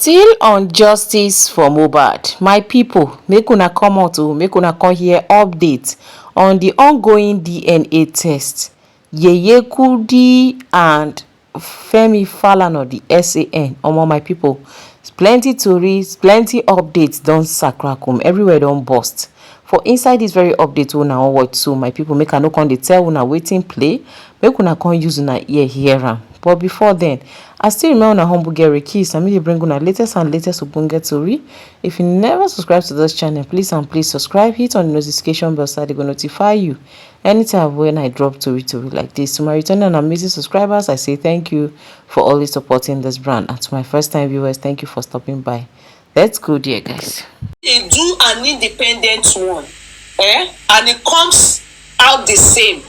Still on justice for mohbad, my people, make una come out to make una come hear updates on the ongoing DNA test. Yeye, Kudi and Femi Falana, the SAN. My people, plenty tories, plenty updates don sacracum, everywhere don burst. For inside this very update una wan watch, so my people, make I no come dey tell una wetin play, make una come use una ear hear am. But before then, I still remember una humble Gary Keys. I mean, bring una latest and latest ogbonge tori. If you never subscribe to this channel, please subscribe, hit on the notification bell so that they go notify you anytime when I drop tori like this. To my returning and amazing subscribers, I say thank you for always supporting this brand. And to my first time viewers, thank you for stopping by. Let's go there, guys. They do an independent one, and it comes out the same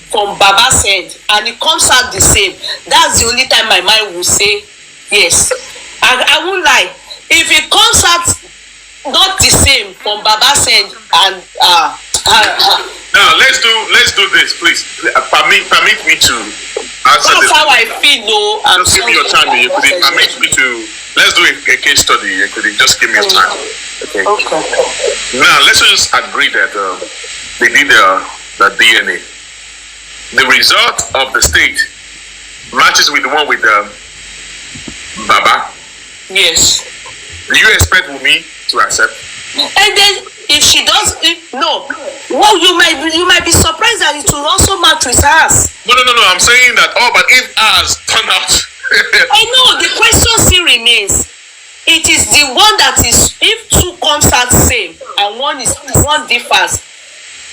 from Baba's head, and it comes out the same. That's the only time my mind will say yes. I won't lie. If it comes out not the same from Baba's head, and now let's do this, please. Permit me to answer this. That's how I feel. No, just give me your time. You could permit me to. Let's do a case study. You could just give me your time. Okay. Now let's just agree that they did the DNA. The result of the state matches with the one with Baba. Yes. Do you expect Wunmi to accept? And then if she does, no. Well, you might be surprised that it will also match with hers. No. I'm saying that. Oh, but if ours turn out. I know the question still remains. It is the one that is, if two comes out same and one differs,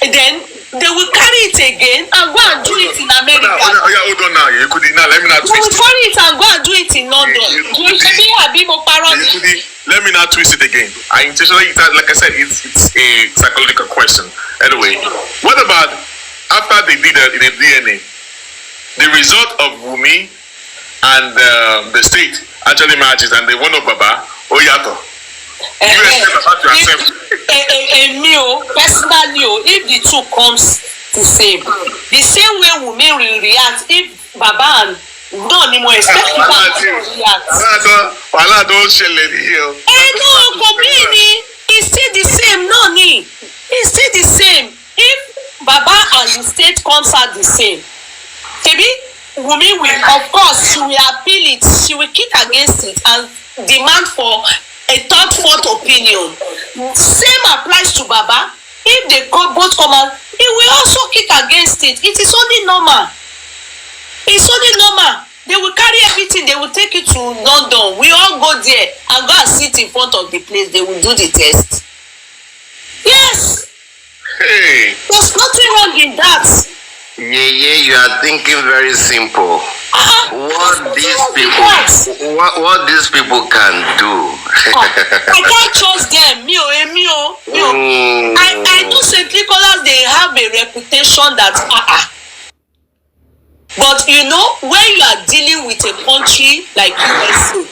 then they will carry it again and go and do it in America. Hold on now. You could let me not twist it. They will carry it and go and do it in London. Let me not twist it again. I intentionally, like I said, it's a psychological question. Anyway, what about after they did the DNA, the result of Wunmi and the state actually matches, and the one of Baba Oyato? You expect Baba to accept? Personally, if the two comes the same way Wunmi will react if Baba and no more expect Baba to react. Wala don't share here. No, completely. It's still the same. No need. It's still the same. If Baba and the state comes out the same, maybe Wunmi will, of course, she will appeal it. She will kick against it and demand for a third, fourth opinion. Same applies to Baba. If they both come out, he will also kick against it. It is only normal. It's only normal. They will carry everything. They will take it to London. We all go there and go and sit in front of the place. They will do the test. Yes. Hey. There's nothing wrong in that. Yeah, you are thinking very simple. What these people can do. I can't trust them. I know St. Nicholas, they have a reputation that but when you are dealing with a country like USA,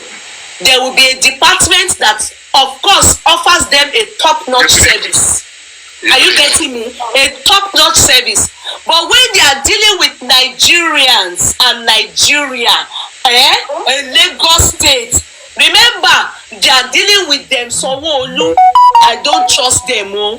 there will be a department that of course offers them a top-notch service. Are you getting me? A top-notch service. But when they are dealing with Nigerians and Nigeria, Lagos State, remember, they are dealing with them. So, I don't trust them. So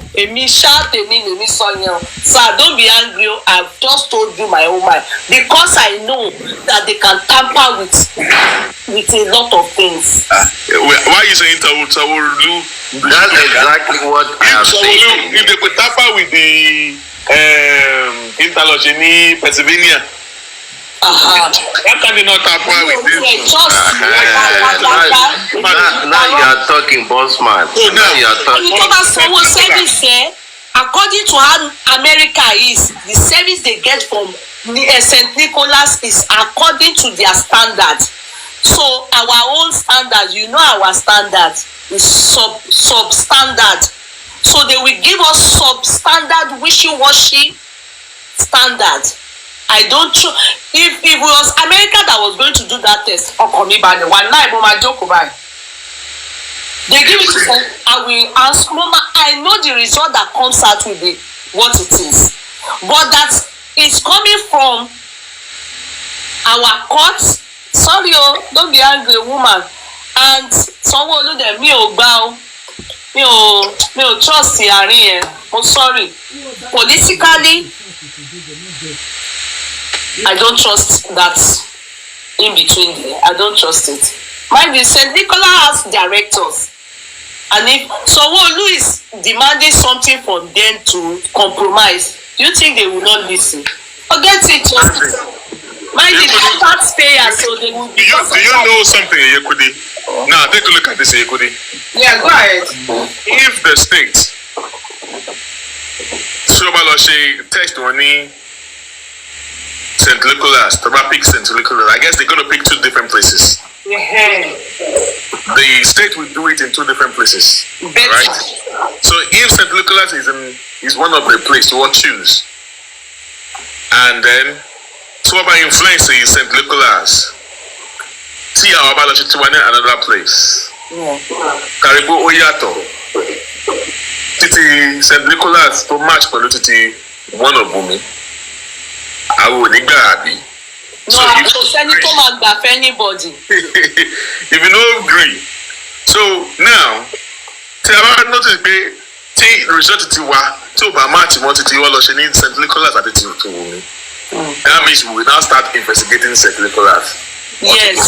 don't be angry. I've just told you my own mind. Because I know that they can tamper with a lot of things. Why are you saying Tawulu? That's exactly what I'm saying. If they could tamper with the Interlogeny, Pennsylvania, why can they not tamper with this? Now you are talking, bossman. Now you are talking. According to how America is, the service they get from St. Nicholas is according to their standards. So our own standards, our standards is substandard. So they will give us substandard, wishy-washy standard. I don't know if it was America that was going to do that test. They give it to me. I will ask Mama. I know the result that comes out with what it is, but that is coming from our courts. Sorry, don't be angry, woman. and Sanwo-Olu dem mi ò gbà o. Mi ò trust àárín yẹn. I'm sorry. Politically, I don't trust that in between there. I don't trust it. Mind you, St. Nicholas has directors. And if Sanwo-Olu is demanding something from them to compromise, do you think they will not listen? Forget it. Mind you, they're taxpayers, so they will be. Do you know something, Kudi? Now, take a look at this, Kudi. Yeah, go ahead. If the state, Shobaloshe, text money, St. Nicholas, Tobapic St. Nicholas, I guess they're going to pick 2 different places. The state will do it in 2 different places, right? So if St. Nicholas is one of the places, we'll choose. And then, so about influence is St. Nicholas. See how about another place. Karibu Oyato. Titi St. Nicholas to match politics one of Wunmi. I would agree. No, I don't send it to back for anybody. If you don't agree. So now, tell me notice be the result to match what need St. Nicholas at to Wunmi. That means we will now start investigating St. Nicholas. Yes,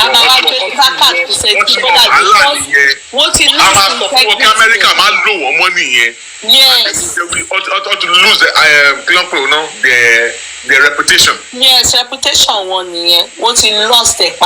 and I want to back to St. Nicholas because what it looks America man low money. Yes. They will to lose their reputation. Yes, reputation one year. What he lost it, in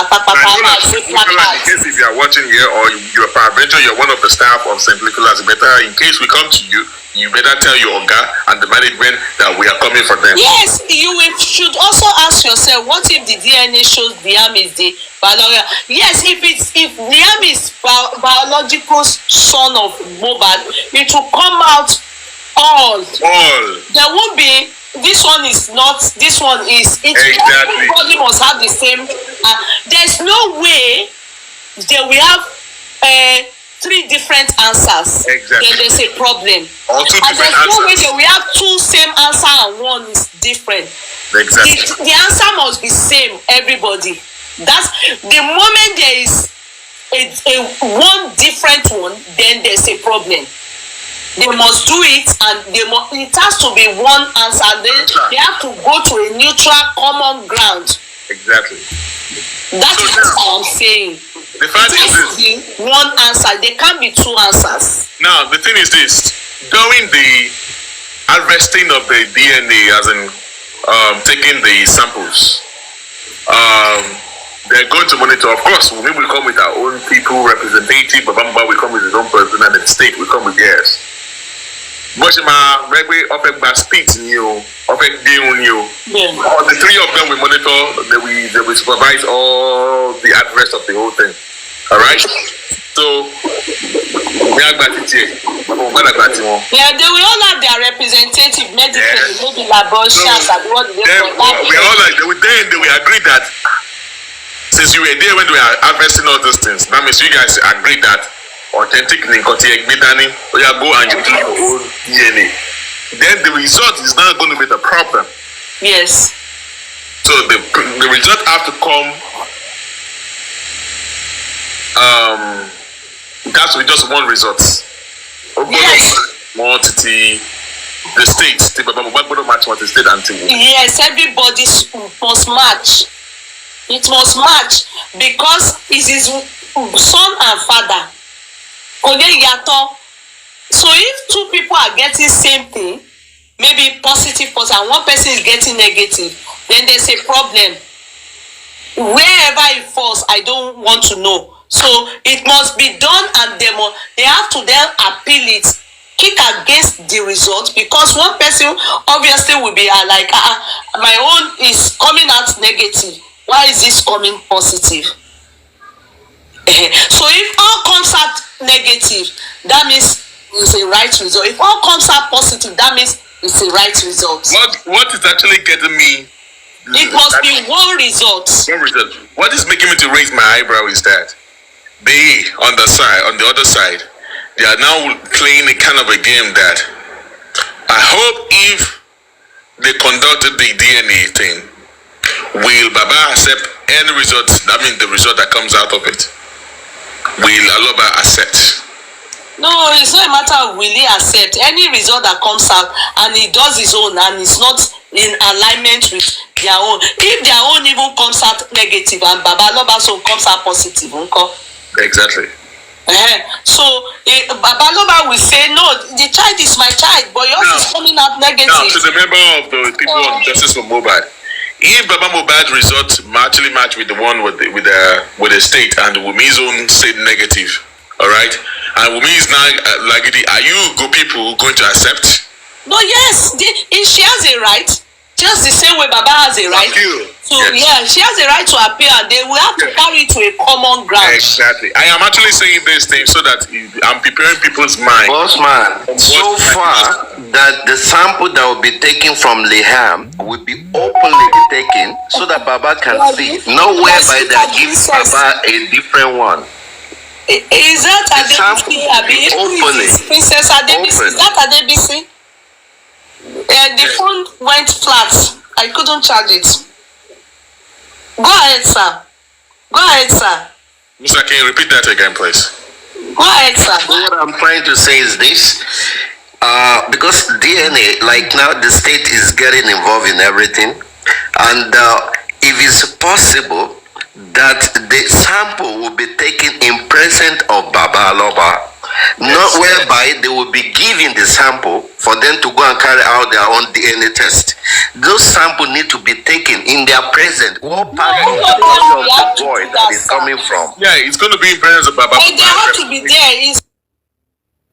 case if you are watching here or you're peradventure you're one of the staff of St. Nicholas, better in case we come to you, you better tell your Oga and the management that we are coming for them. Yes, you should also ask yourself, what if the DNA shows Liam is the biological? Yes, if Liam is biological son of mohbad, it will come out all. There won't be. This one is not. This one is. Exactly. Everybody must have the same. There's no way they will have 3 different answers. Exactly. Then there's a problem. Or 2 different there's answers. no way they will have 2 same answer and one is different. Exactly. The answer must be same. Everybody. That's the moment there is a one different one. Then there's a problem. They must do it, and it has to be one answer. They have to go to a neutral, common ground. Exactly. That is what I'm saying. The fact is this: one answer. There can't be 2 answers. Now, the thing is this: during the harvesting of the DNA, as in taking the samples, they're going to monitor. Of course, we will come with our own people, representative. Babamba will come with his own person, and the state will come with theirs. Moshima, Regwe, Opec speaks new, Opec deal new. The 3 of them will monitor, they will supervise all the address of the whole thing. Alright? So, yeah, they will all have their representative medical, maybe laboratories, and what they they will agree that since you were there when we are harvesting all those things, that means you guys agree that authentic Ninkoti Egbidani, or you go and you do your own DNA. Then the result is not going to be the problem. Yes. So the result have to come. It has to be just one result. Yes. The states, match what the state until. Yes, everybody must match. It must match because it is son and father. So if 2 people are getting same thing, maybe positive person, and one person is getting negative, then there's a problem. Wherever it falls, I don't want to know. So it must be done, and they have to then appeal it, kick against the result, because one person obviously will be like, my own is coming out negative. Why is this coming positive? So if all comes out negative, that means it's a right result. If all comes out positive, that means it's a right result. What is actually getting me? It must be one result. One result. What is making me to raise my eyebrow is that they on the other side, they are now playing a kind of a game that I hope if they conducted the DNA thing, will Baba accept any results? I mean, the result that comes out of it. will Aloba accept? No, it's not a matter of will he accept any result that comes out and he does his own and it's not in alignment with their own. If their own even comes out negative and Baba Aloba's own comes out positive, exactly. So Baba Aloba will say, no, the child is my child, but yours is coming out negative. Now, to the member of the people on Justice for Mohbad, if Baba Mohbad results actually match with the one with the state and Wunmi's own said negative, all right, and Wunmi is now are you good people going to accept? No, yes, she has a right, just the same way Baba has a right. So she has a right to appeal, and they will have to carry it to a common ground. Exactly. I am actually saying this thing so that I'm preparing people's mind. Bossman, so far that the sample that will be taken from Liham will be openly taken so that Baba can see. No whereby they give Baba a different one. Is that Adebisi? Openly. Princess Adebisi? Is that Adebisi? The phone went flat. I couldn't charge it. Go ahead, sir. Go ahead, sir. Mr. Can you repeat that again, please? Go ahead, sir. What I'm trying to say is this. Because DNA, like now the state is getting involved in everything. And if it's possible that the sample will be taken in presence of Baba Aloba, not whereby they will be giving the sample for them to go and carry out their own DNA test. Those samples need to be taken in their presence. What part of the boy that is coming from? Yeah, it's going to be in presence of Baba. They have to be there. It's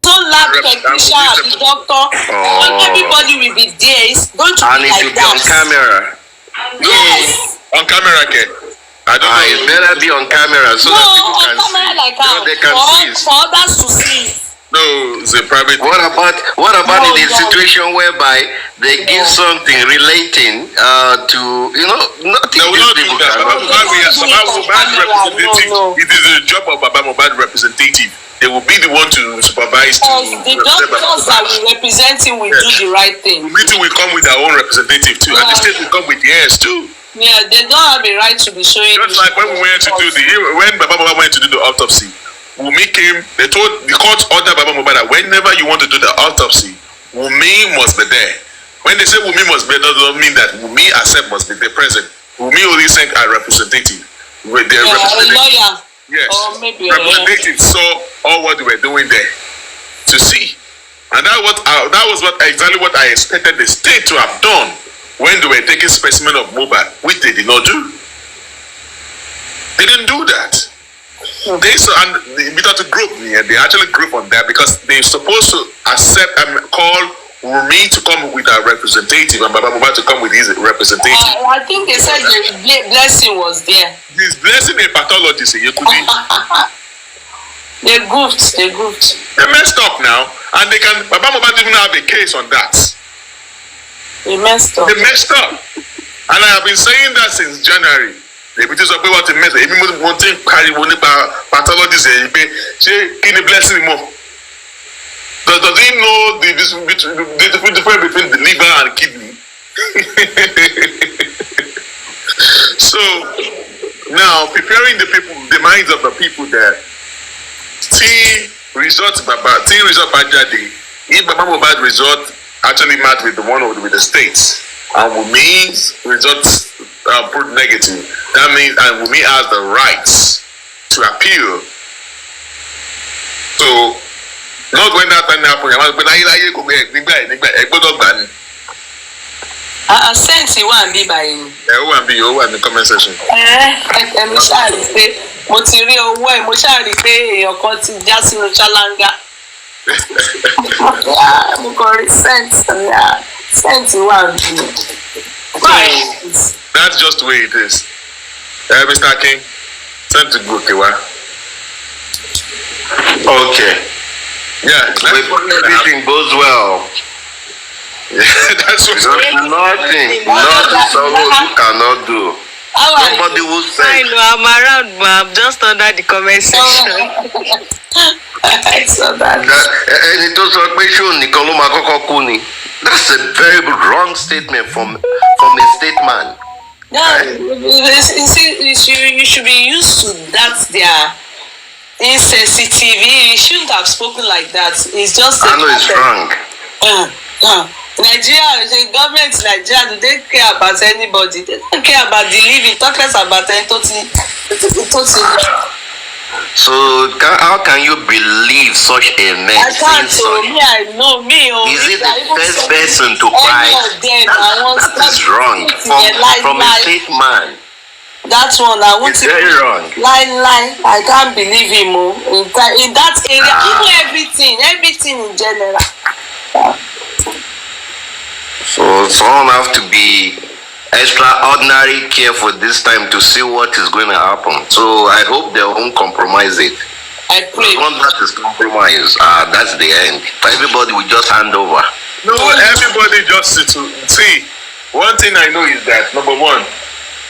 no lab technician and the doctor. Everybody will be there. It's going to be like that. On camera. Yes. On camera, okay. I don't know. It better be on camera so that people can see. Like they can see. For others to see. No, it's a private. What about in a situation whereby they give something relating to nothing? They will not do that. Baba Mohbad representative. It is the job of Baba Mohbad representative. They will be the one to supervise. The doctors that will represent him will do the right thing. The meeting will come with their own representative too, and the state will come with theirs too. Yeah, they don't have a right to be showing. Just like when we went to do when Baba Mohbad went to do the autopsy, Wunmi came. They told the court ordered Baba Mohbad that whenever you want to do the autopsy, Wunmi must be there. When they say Wunmi must be there, doesn't mean that Wunmi herself must be there present. Wunmi only sent a representative. With their representative. A lawyer. Yes. Or maybe representative saw all what they were doing there to see, and that was exactly what I expected the state to have done when they were taking specimen of Mohbad, which they did not do. They didn't do that. They they actually group on that because they're supposed to accept and call Wunmi to come with a representative and Baba Mohbad to come with his representative. I think they said the blessing was there. His blessing a pathologist, you could They goofed. They messed up now, and Baba Mohbad didn't have a case on that. They messed up. And I have been saying that since January. The British are what to mess. Everyone wanting carry one pathologists. Say, can you bless him more? Does he know the difference between the liver and kidney? So now preparing the minds of the people there. Result Bajadi. If Baba Mohbad result actually match with the one with the states, and Wunmi's results proved negative, that means and Wunmi has the rights to appeal. So not when that time happens, but sense you want be by him. Who and be over in the comment section. Mo ṣáà rí pé mo ti rí owó ẹ̀ mo ṣáà rí pé èèyàn kan ti já sínú ṣáláńgá. Mo kàn rí sense wà bí. That's just the way it is. Mr. King, send to go, Kewa. Okay. Yeah. Everything goes well. That's what nothing you cannot do. Nobody will say. I know I'm around, but I'm just under the comment section. That's a very wrong statement from a statesman. Yeah, you should be used to that. insensitive. He shouldn't have spoken like that. It's just. I know it's wrong. Nigeria, the government in Nigeria, do they care about anybody? They don't care about the living. Talk less about totally. So how can you believe such a man? I can't. So me, I know me. Is it the first person to cry? That is wrong from a fake man. That one I want it's to very wrong. Lie. I can't believe him. In that area, even everything in general. So someone have to be extraordinary careful this time to see what is going to happen. So I hope they won't compromise it. I pray. Once that is compromised, that's the end. Everybody will just hand over. No, everybody just see. One thing I know is that number one,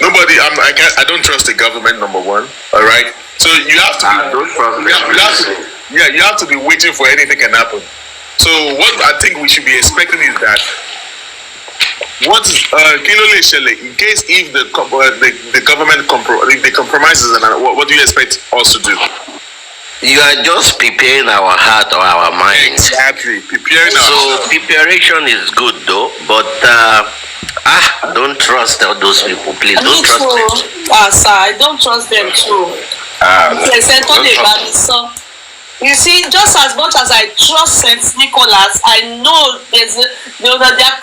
nobody. I don't trust the government. Number one, all right. So you have to. You have to be waiting for anything can happen. So what I think we should be expecting is that what in case if the government compromises, and what do you expect us to do? You are just preparing our heart or our mind. Exactly, preparing. So preparation is good though, but don't trust those people, please. Don't trust them. Sir, I don't trust them too. You see, just as much as I trust St. Nicholas, I know their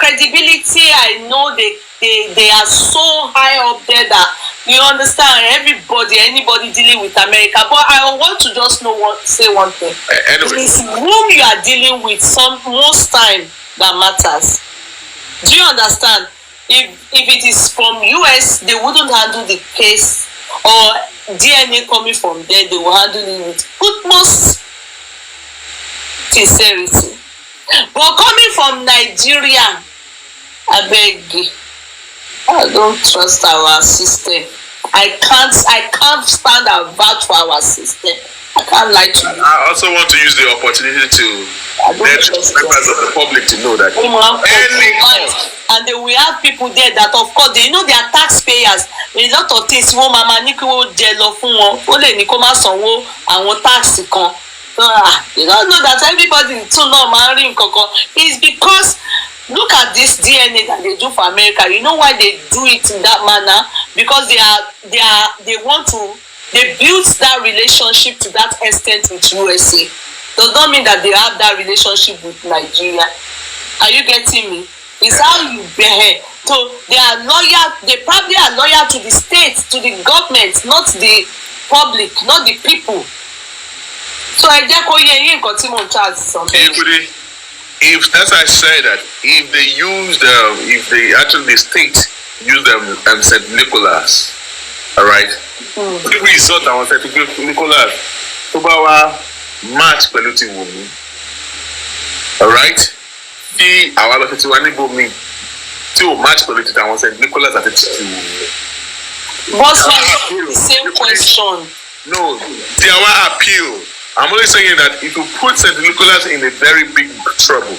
credibility. I know they are so high up there that you understand anybody dealing with America. But I want to just say one thing. Anyway. It is whom you are dealing with most time that matters. Do you understand? If it is from US, they wouldn't handle the case, or DNA coming from there, they will handle it with utmost sincerity. But coming from Nigeria, I beg you, I don't trust our system. I can't stand and vouch for our system. I can't lie to you. I also want to use the opportunity to let members of the public to know that and they will have people there that, of course, they know they are taxpayers. A lot of things wọ́n máa ní kí wọ́n jẹ lọ fún wọn. Ó lè ní kó má sanwó àwọn tax kan. You don't know that everybody too know máa rí nǹkan kan. It's because look at this DNA that they do for America. You know why they do it in that manner? Because they want to. They built that relationship to that extent with USA. Does not mean that they have that relationship with Nigeria. Are you getting me? It's how you behave. So they are loyal. They probably are loyal to the state, to the government, not the public, not the people. So I just go here and continue to charge something. If as I said that, if the state use them and St. Nicholas, all right. If we resort àwọn St. Nicholas tó bá wá match pẹ̀lú ti Wunmi, alright, tí àwa lọ ti wá níbo mi tí ò match pẹ̀lú ti àwọn St. Nicholas àti ti Wunmi. What's the same question? No, the our appeal. I'm only saying that it will put St. Nicholas in a very big trouble.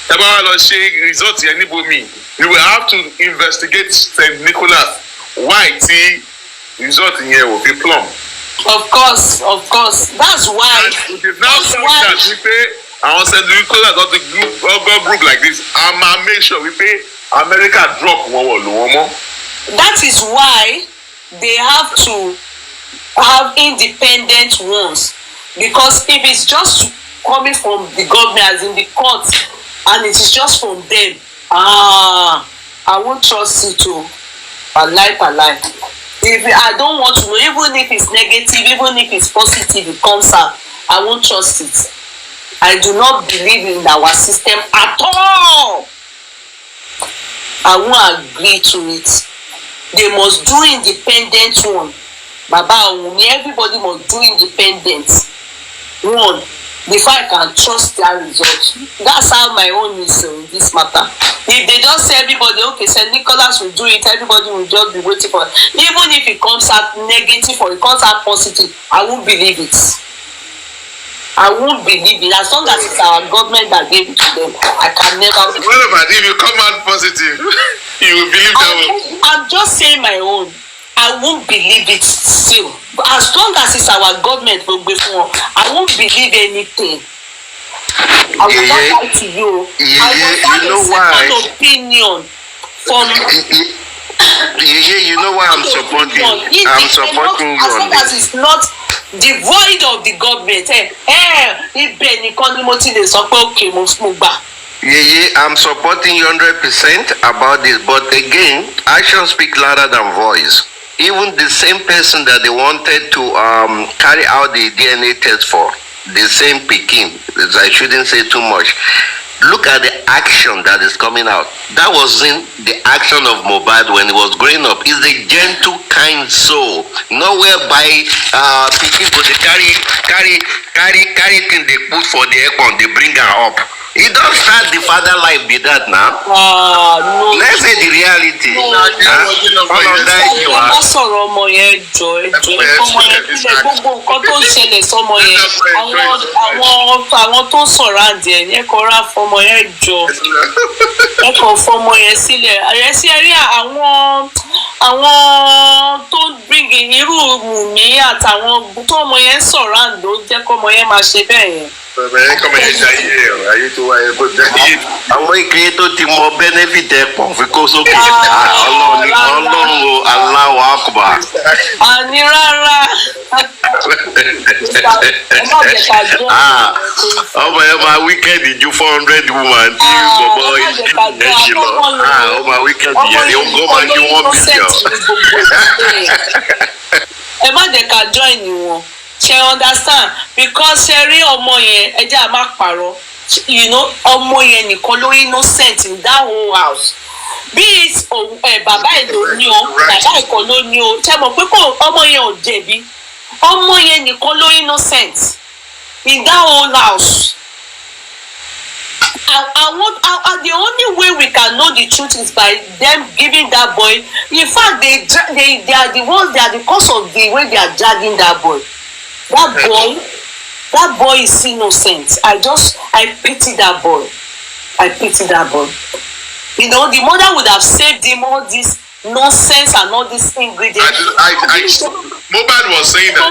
Tá bá wá lọ ṣe resort yẹn níbo mi, we will have to investigate St. Nicholas. Why tí result in here will be plumb. Of course. That's why. And if now that we pay our St. Nicholas not the group like this, I'ma make sure we pay America drop one. That is why they have to have independent ones, because if it's just coming from the government as in the court and it is just from them, I won't trust it too. I lie. If I don't want to know, even if it's negative, even if it's positive, it comes out, I won't trust it. I do not believe in our system at all. I won't agree to it. They must do independent one. Baba Wunmi, everybody must do independent one before I can trust their result. That's how my own is in this matter. If they just say everybody, okay, St. Nicholas will do it, everybody will just be waiting for it. Even if it comes out negative or it comes out positive, I won't believe it. I won't believe it. As long as it's our government that gave it to them, I can never believe it. What about if you come out positive? You will believe that one. I'm just saying my own. I won't believe it still. As long as it's our government will be for, I won't believe anything. I will not lie to you. I will have a second opinion from. You know why I'm supporting you on this. As long as it's not devoid of the government. I'm supporting you 100% about this, but again, actions speak louder than voice. Even the same person that they wanted to carry out the DNA test for, the same Peking, I shouldn't say too much. Look at the action that is coming out. That wasn't the action of mohbad when he was growing up. He's a gentle, kind soul. Nowhere by people they carry thing they put for the aircon, they bring her up. He don't start the father life be that now. No. Let's say the reality. Àwọn tó sọ̀rọ̀ àdìẹ ní ẹ̀kọ́ rà fọmọ yẹn jọ ẹ̀kọ́ fọmọ yẹn sílẹ̀ àyẹ̀sí ẹ̀rí àwọn tó gbìngì irú Wunmi àtàwọn tó ọmọ yẹn sọ̀rọ̀ àǹdó jẹ́ kọ́mọ yẹn máa ṣe bẹ́ẹ̀ yẹn. Àwọn ìkíni tó ti mọ benefit ẹ pọ̀ fi kó sókè Ọlọ́run Allahu Akbar. Àní rárá. Ọmọ yẹn máa wíkẹ́ndì ju 400 woman tí bọ̀bọ̀ ẹ̀ ṣe lọ. Ọmọ wíkẹ́ndì yẹn ni ó gbọ́ máa ju 1 billion. Ẹ má jẹ́ ká join wọn. She understand because ṣe rí ọmọ yẹn ẹjẹ a máa pààrọ̀ ọmọ yẹn nìkan ló innocent in that whole house bí bàbá ẹ̀ ló ní o bàbá ẹ̀ kan ló ní o ṣe mọ̀ pé ọmọ yẹn ò jẹ̀bi ọmọ yẹn nìkan ló innocent in that whole house. The only way we can know the truth is by them giving that boy. In fact, they are the ones. They are the cause of the way they are dragging that boy. That boy is innocent. I pity that boy. I pity that boy. You know, the mother would have saved him all this nonsense and all these ingredients. mohbad was saying that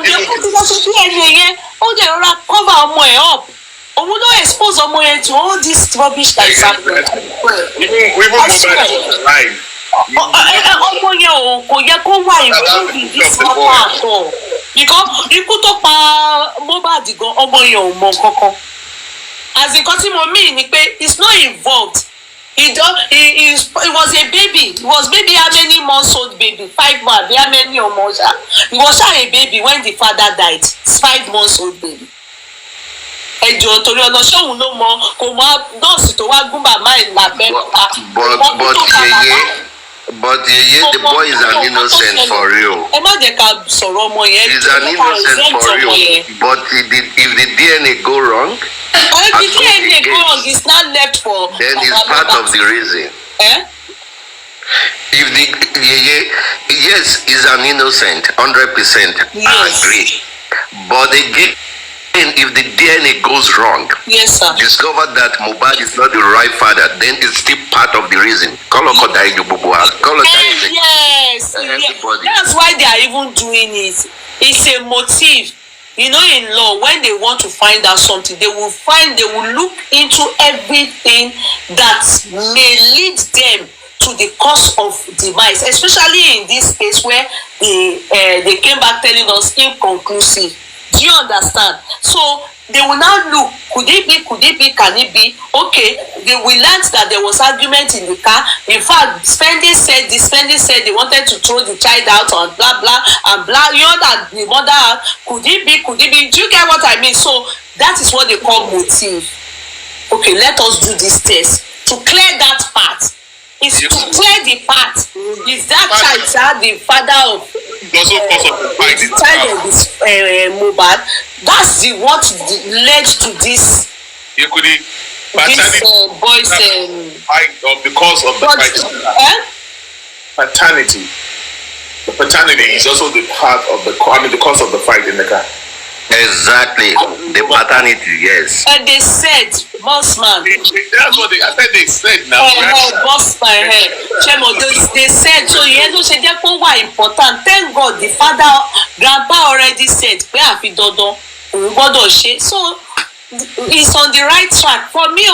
cover ọmọ ẹ̀ up. Òun ló expose ọmọ yẹn to all this rubbish that is happening. Even mohbad was alive. Ọmọ yẹn kò yẹ kó wà involved in this matter at all. Because ikú tó pa mohbad gan ọmọ yẹn ò mọ kankan. As nǹkan tí mo mean ni pé he's not involved. He was a baby. He was maybe how many months old baby? 5 months. How many months? He was a baby when the father died. 5 months old baby. Ẹjọ́ torí ọ̀nà ṣóhun ló mọ kò mọ nọ́ọ̀sì tó wá gún bàmá ẹ̀ lábẹ́ pa. But Yeye, the boy is an innocent for real. Ẹ má jẹ́ ká sọ̀rọ̀ ọmọ yẹn. He's an innocent for real. But if the DNA go wrong, if the DNA go wrong, it's not left for. Then it's part of the reason. If the Yeye, yes, is an innocent, 100%. Yes. I agree. But again, if the DNA goes wrong, yes, sir. Discover that mohbad is not the right father, then it's still part of the reason. Yes. That's why they are even doing it. It's a motive. You know, in law, when they want to find out something, they will look into everything that may lead them to the cause of demise, especially in this case where they came back telling us inconclusive. Do you understand? So they will now look, could it be, can it be? Okay, we learned that there was argument in the car. In fact, Spendi said they wanted to throw the child out and blah, blah, and blah. You know that the mother, could it be? Do you get what I mean? So that is what they call motive. Okay, let us do this test to clear that part. It's to clear the part. Is that child the father of the child of this mohbad? That's what led to this. You could this boys of the cause of the fight. Paternity. The paternity is also the part of the cause of the fight in the car. Exactly. The paternity, yes. And they said, boss man. That's what I said they said now. Boss man, Chemo, they said, so you know, say they were important. Thank God the father, grandpa already said, where have you done? So it's on the right track. For me,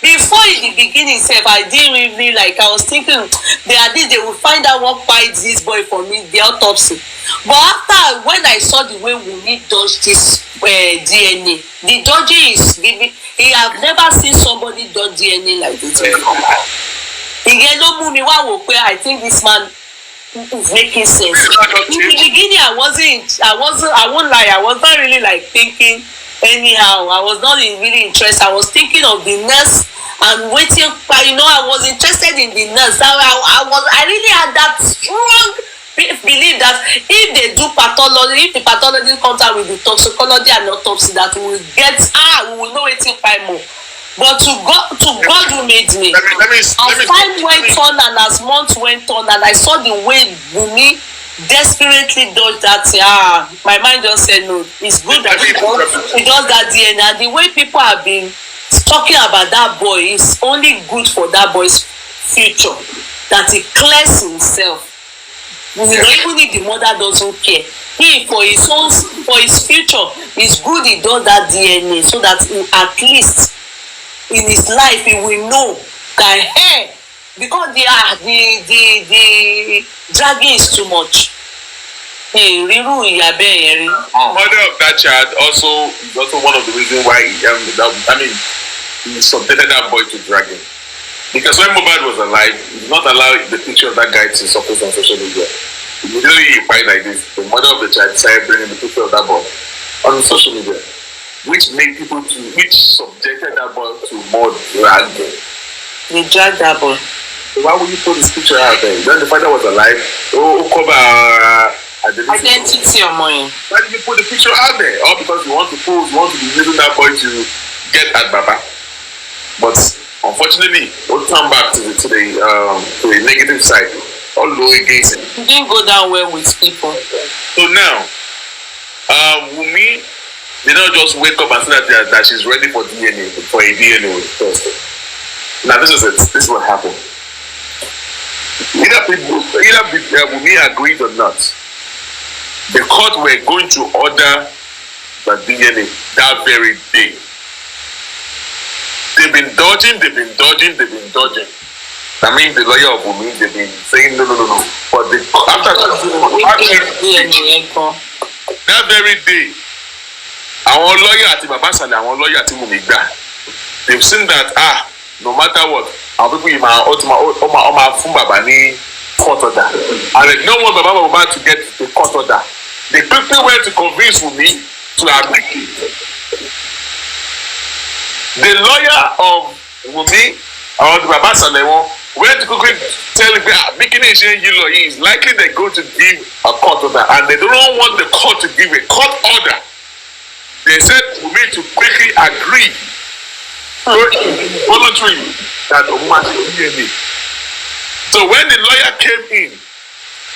before in the beginning, I didn't really like, I was thinking, they will find out what bites this boy for me, the autopsy. But after, when I saw the way Wunmi dodged this DNA, the dodging is giving, I've never seen somebody dodge DNA like this before. I think this man is making sense. In the beginning, I won't lie, I was not really like thinking anyhow. I was not really interested. I was thinking of the nurse and waiting, I was interested in the nurse. I really had that strong believe that if they do pathology, if the pathologist comes out with the toxicology and autopsy, that we will get we will know it in time more. But to God who made me, as time went on and as months went on, and I saw the way Wunmi desperately does that, my mind just said no. It's good that he does that DNA, and the way people have been talking about that boy is only good for that boy's future. That he clears himself. Even if the mother doesn't care, for his future, it's good he does that DNA, so that at least in his life he will know that because the dragging is too much. Mother of that child is also one of the reasons why he subjected that boy to dragging. Because when Mohbad was alive, he did not allow the picture of that guy to surface on social media. Immediately he fight like this, the mother of the child decided bringing the picture of that boy on social media, which subjected that boy to more dragging. They dragged that boy. So why would you put this picture out there? When the father was alive, cover identity or money. Why did you put the picture out there? All because you want to pose, you want to be using that boy to get at Baba. But unfortunately, we'll turn back to the negative side. All the way against it. It didn't go down well with people. So now, Wunmi did not just wake up and say that she's ready for DNA, for a DNA test. Now this is it. This is what happened. Either Wunmi agreed or not, the court were going to order the DNA that very day. They've been dodging. I mean, the lawyer of Wunmi, they've been saying no. But after that very day, our lawyer at Baba Sale, our lawyer at Wunmi, they've seen that no matter what, our people in my Baba ni court order, and they don't want Baba to get the court order. They quickly went to convince Wunmi to agree. The lawyer of Wunmi, or the Baba Sale, went to quickly tell him making a change is likely they're going to give a court order, and they don't want the court to give a court order. They said Wunmi to quickly agree voluntarily that DNA. So when the lawyer came in,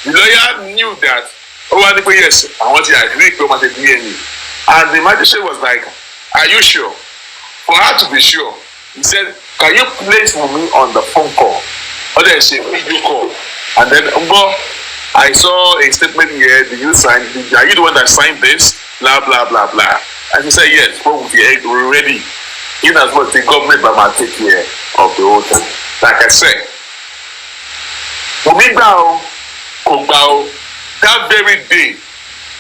the lawyer knew that yes, I want to agree to DNA. And the magistrate was like, are you sure? For her to be sure, he said, can you place Wunmi on the phone call? Or there's a video call. And then I saw a statement here, did you sign? Are you the one that signed this? Blah blah blah blah. And he said, yes, we're ready. In as much the government might take care of the whole thing. Like I said, Wunmi that very day,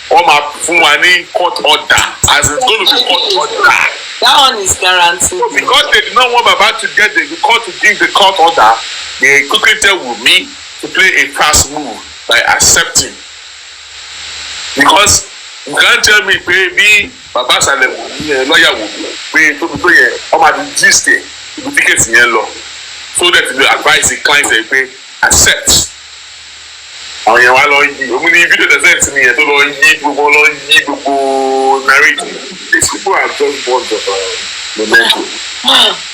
Fumani court order, as it's going to be court order. That one is guaranteed. Because they did not want Baba to get the court to give the court order, they quickly tell Wunmi to play a fast move by accepting. Because you can't tell me, baby, Baba Sale, lawyer Wunmi, gist the tickets in law. So that the advice the clients they pay, accept. Àwọn yẹn wá lọ yí omi ní fídíò tẹ̀sẹ̀ sí mi yẹn tó lọ yí gbogbo narrative. These people are just born of momentum.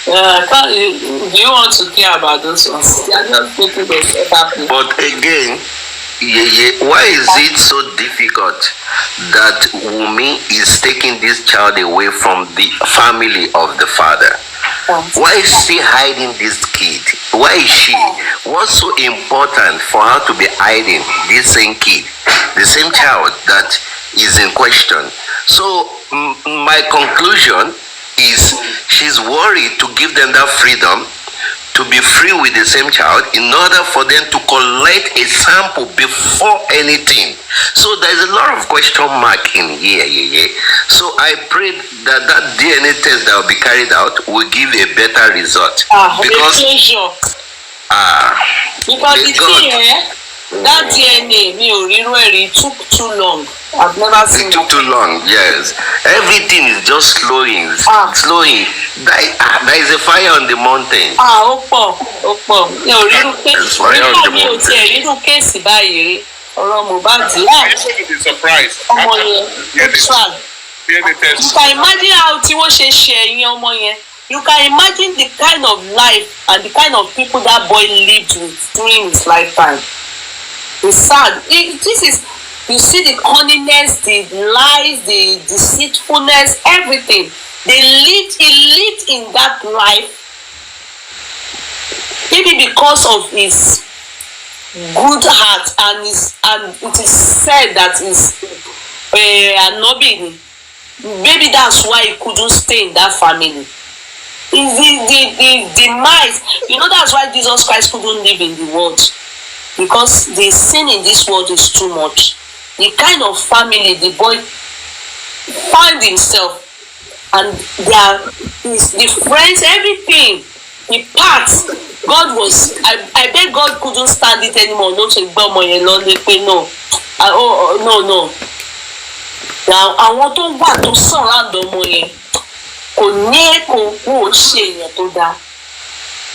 Do you want to care about those ones? They are just making themselves happy. But again, Why is it so difficult that Wunmi is taking this child away from the family of the father? Why is she hiding this kid? Why is she? What's so important for her to be hiding this same kid, the same child that is in question? So my conclusion is she's worried to give them that freedom to be free with the same child in order for them to collect a sample before anything. So there's a lot of question mark in here. So I pray that that DNA test that will be carried out will give a better result. Because the thing, that DNA it took too long. I've never seen it. Took too long, yes. Everything is just slowing. There is a fire on the mountain. There's fire on the mountain. Surprised. You can imagine how you can imagine the kind of life and the kind of people that boy lived with during his lifetime. It's sad. This is, you see the cunningness, the lies, the deceitfulness, everything. He lived in that life. Maybe because of his good heart and it is said that he's maybe that's why he couldn't stay in that family. The demise, that's why Jesus Christ couldn't live in the world. Because the sin in this world is too much. The kind of family the boy found himself, and the friends, everything, the parts, God was, I bet God couldn't stand it anymore. No. No. Now, I want to surround ọmọ yẹn.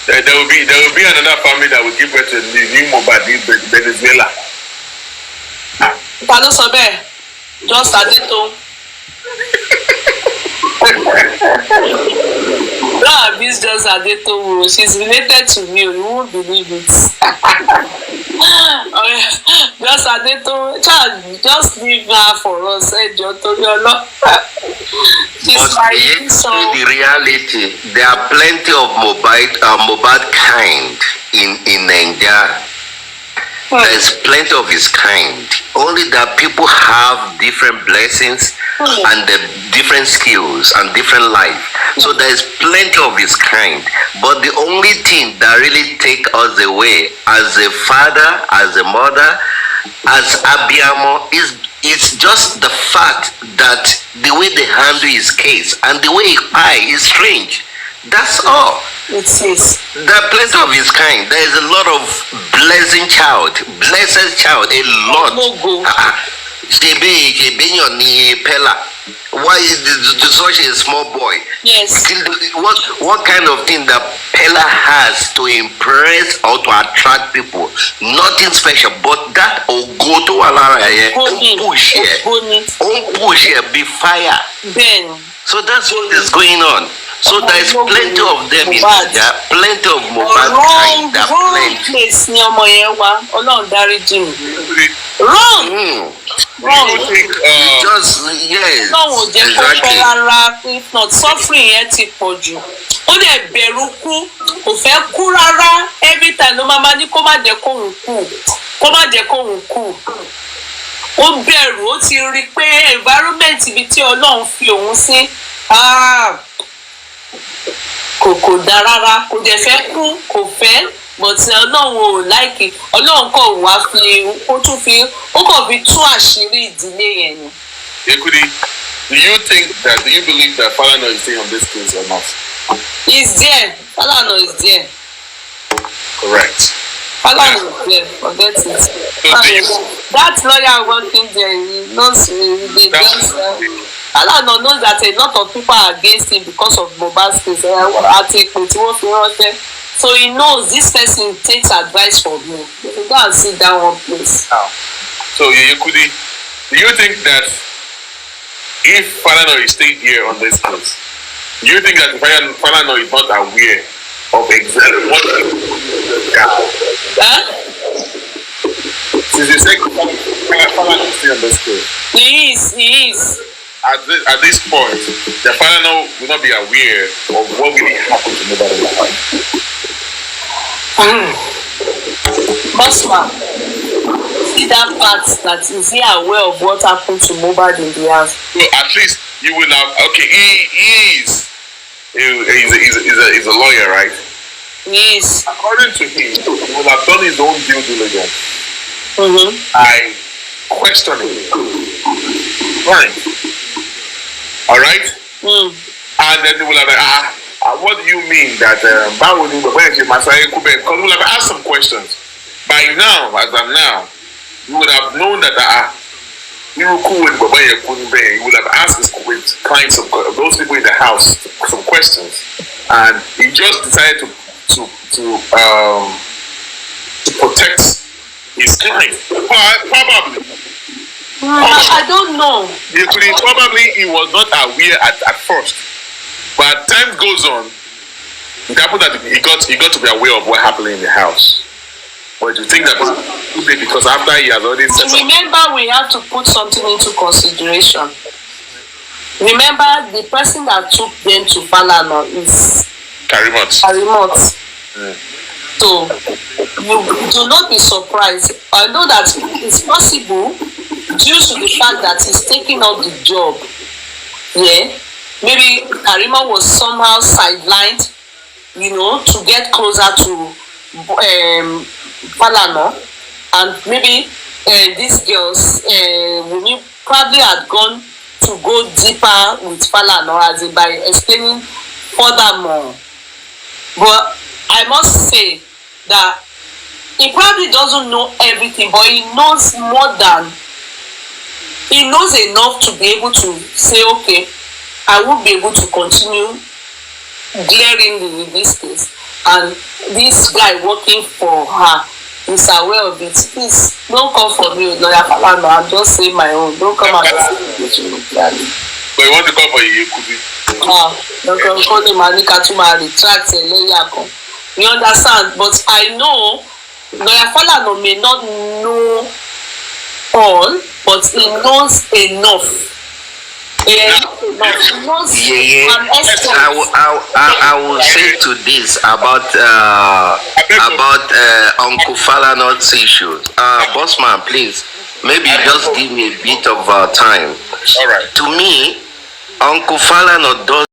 There will be another family that will give birth to the new mohbad in Venezuela. Ta ló sọ bẹ́ẹ̀? Just Adeto. No, this just Adeto. She's related to me. You won't believe it. Just Adeto. Just leave her for us. She's my son. The reality, there are plenty of mohbad kind in Nigeria. There's plenty of his kind. Only that people have different blessings and different skills and different life. So there's plenty of his kind. But the only thing that really take us away as a father, as a mother, as Abiamo is just the fact that the way they handle his case and the way he is strange. That's all. It is. There are plenty of his kind. There is a lot of blessed child, a lot. Why is such a small boy? Yes. What kind of thing that Pella has to impress or to attract people? Nothing special, but that Ogoto Alara push here, be fire. Ben. So that's what is going on. So there is plenty of them in India, plenty of mohbad kind, wrong place ní ọmọ yẹn wá. Ọlọ́run dáríjì mí. Wrong. Just yes. Ọlọ́run ò jẹ́ kó pẹ́ rárá. If not, suffering yẹn ti pọ̀ jù. Ó dẹ̀ bẹ̀rù kú, kò fẹ́ kú rárá. Every time ló máa ní kó má jẹ́ kóhun kú. Ó bẹ̀rù, ó ti rí pé environment ibi tí Ọlọ́run fi òun sí. Kò dá rárá, kò dẹ̀ fẹ́ kú, kò fẹ́, but Ọlọ́run ò láìkì. Ọlọ́run kò wá ó kàn fi tú àṣírí ìdílé yẹn ni. Kudi, do you believe that Falana is staying on this case or not? He's there. Falana is there. Correct. Falana is there. Forget it. That lawyer working there, he knows Falana knows that a lot of people are against him because of mohbad's case. So he knows this person takes advice from him. You go and sit down one place. So Kudi, do you think that if Falana is staying here on this case, do you think that Falana is not aware of exactly what he Is the second father still understood? He is. At this point, the father will not be aware of what really happened to Mohbad in the house. Bossman, see that part that is he aware of what happened to Mohbad in the house? So at least you will have. Okay, he's a lawyer, right? Yes. According to him, he will have done his own due diligence. I question him. Right. All right. And then they will have what do you mean that because we will have asked some questions. By now, as I'm now, you would have known that you would have asked his clients of those people in the house some questions, and he just decided to protect his client. Probably. I don't know. Probably he was not aware at first, but as time goes on, it happened that he got to be aware of what happened in the house. But you think that because after he has already set up. Remember, we have to put something into consideration. Remember, the person that took them to Falana is Karimot. So you do not be surprised. I know that it's possible due to the fact that he's taking up the job. Yeah, maybe Karima was somehow sidelined, to get closer to Falana, and maybe these girls Wunmi probably had gone to go deeper with Falana, as in by explaining furthermore. But I must say that he probably doesn't know everything, but he knows he knows enough to be able to say, okay, I won't be able to continue glaringly in this case. And this guy working for her is aware of it. Please, don't come for me, lawyer Falana. I'm just saying my own. Don't come and say it. But you want to come for Yeye Kudi? Don't call him Anika to my retract. You understand? But I know lawyer Falana may not know all, but he knows enough. I will say to this about Uncle Falana's issue. Bossman, please, maybe just give me a bit of time. All right. To me, Uncle Falana does